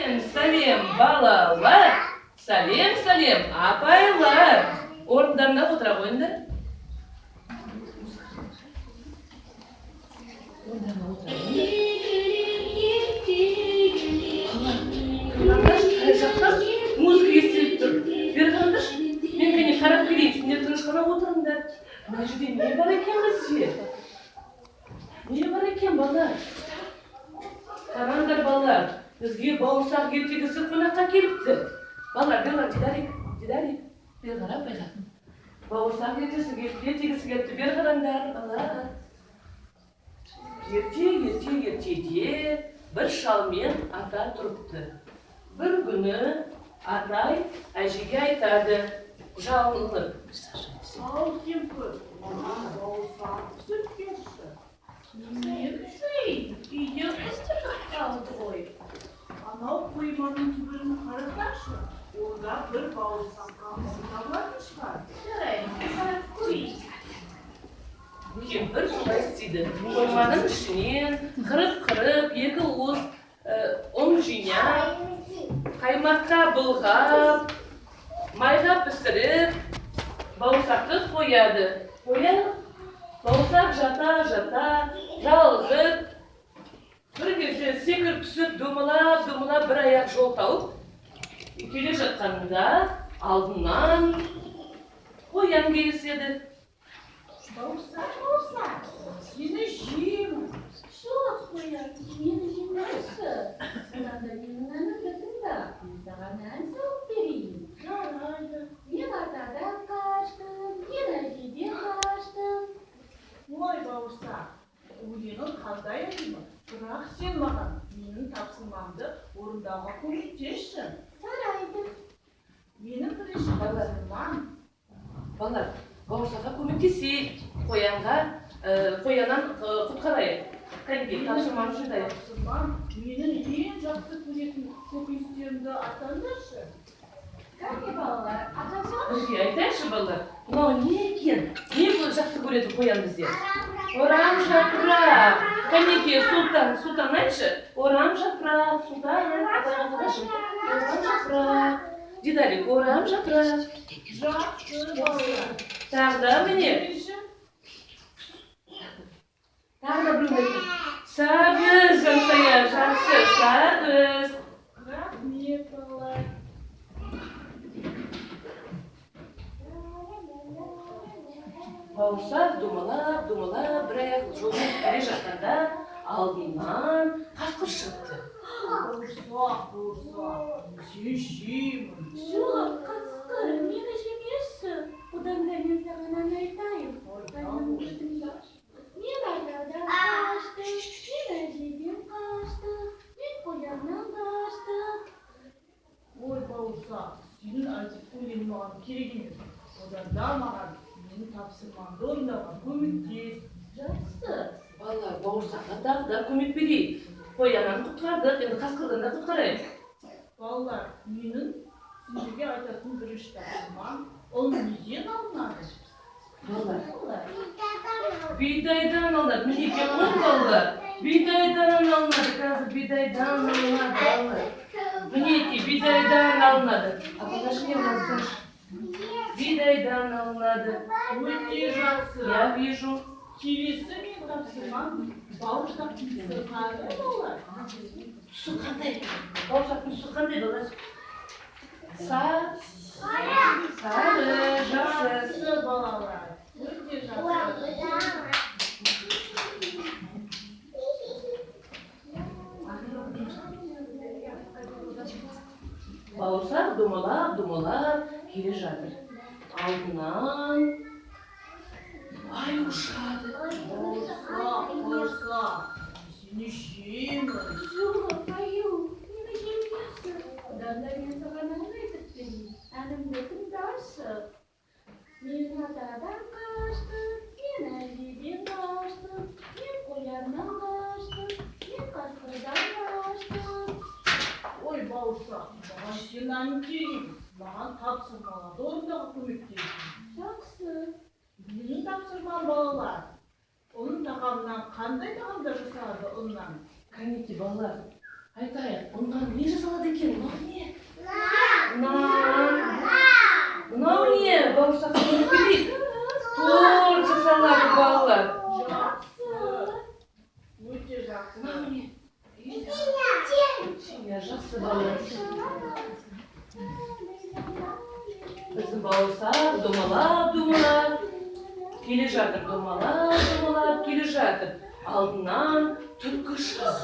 Салем балалар, салем апайлар. Орындарына отыра қойыңдар. Орындарына отыра қойыңдар. Қараңдаршы, қай жақтан музыка естіліп тұр. Бері қараңдаршы, мен кәне қарап келейін, сендер тыныш қана отырыңдар. Мына жерде не бар екен бізде? Не бар екен, балалар? Қараңдар, балалар, бізге бауырсақ ертегісі қонаққа келіпті. Балалар, Дидарик, бері қарап байға. Бауырсақ ертегісі келіпті, бері қараңдар, балалар. Ертеде бір шал мен ата тұрыпты. Бір күні атай әжеге айтады, жалынып. Ал кемпір, маған бауырсақ пісіріп берші. Не пісірейін? Үйде қыстыр қалды ғой. Анау қойманың түбірін қарасаңшы, онда бір бауырсақ қамысы табылатын шығар. Жарайды, қарап көрейін. Кемпір солай істейді. Қойманың ішінен қырып екі уыс ұн жинап, қаймаққа былғап, майға пісіріп, бауырсақты қояды. Бауырсақ жата, жалғып, бір кезде секіріп түсіп, домалап бір аяқ жол тауып, келе жатқанында алдынан қоян келіседі. Бауырсақ, сені жеймін. Жоқ, қоян, мені жемейші. Одан да менің әнімді тыңда, мен саған ән салып берейін. Жарайды. Мен атадан қаштым, мен әжеден қаштым. Ой, бауырсақ, өлеңің қандай әдемі. Бірақ сен маған менің тапсырмамды орындауға көмектесші. Жарайды. Менің бірінші тапсырмам. Балалар, бауырсаққа көмектесейік, қояннан құтқарайық. Кәнеке, тапсырманы жындайық. Тапсырмам, менің ең жақсы көретін көкөністерімді айтыңдаршы. Кәне балалар, аташа? Бізге айтайыншы, балалар, мынау не екен? Не бұл жақсы көреді қоян бізде? Орам жапырақ. Кәнеке, Султан айтшы. Орам жапырақ, Султан. Орам жапырақ. Дидарик, орам жапырақ. Жақсы балалар. Тағы міне. Тағы біреу. Сабыз, жансая, жақсы, сабыз. Рахмет балалар. Бауырсақ думалап, бір аяқ жолмен келе жатқанда алдынан қасқыр шығыпты. Бауырсақ, сен жеймін. Жоқ, қасқыр, мені жемеші. Одан да мен саған ән айтайын. Мен атадан қаштым, мен әжеден қаштым, мен қояннан қаштым. Ой, бауырсақ, сенің айтып өлең маған керек емес. Одан да маған менің тапсырмамды орындауға көмектес. Жақсы. Балалар, бауырсаққа тағы да көмек берейік. Қояннан құтқардық, енді қасқырдан да құтқарайық. Балалар, менің сендерге айтатын бірінші тапсырмам, ол неден алынады? Балалар, бидайдан алынады. Мінеке ұн балалар. Бидайдан алынады, қазір бидайдан алынады, балалар. Мінеке, бидайдан алынады. Покажи мне глаза. Бидайдан алынады. Өте жақсы. Я вижу. Келесі мен тапсырмам бауырсақ пісіріп қандай балалар? Түсі қандай? Бауырсақтың түсі қандай, балалар? Сары, жақсы. Жақсы балалар. Өте жақсы. Бауырсақ думалап келе жатыр. Алдынан ай ұшады. Бауырсақ, сені жеймін. Жоқ, аю, мені жемеші. Одан да мен саған ән айтып берейін. Әнімді тыңдашы. Мен атадан қаштым, мен әжеден қаштым, мен қояннан қаштым, мен қасқырдан қаштым. Ой, бауырсақ, маған сен әнің керек. Маған тапсырмаларды орындауға көмектесің. Жақсы. Менің тапсырмам балалар. Оның тағамынан қандай тағамдар жасалады ұннан? Кәнеке балалар, Айтайық, бұнан не жасалады екен? Мынау не? Нан. Мынау не? Бауырсақ көріп келейік. Торт жасалады балалар. Өте жақсы. Мынау не? Иә, жақсы балалар. Біздің бауырсақ домалап келе жатыр, домалап келе жатыр. Алдынан түлкі шығады.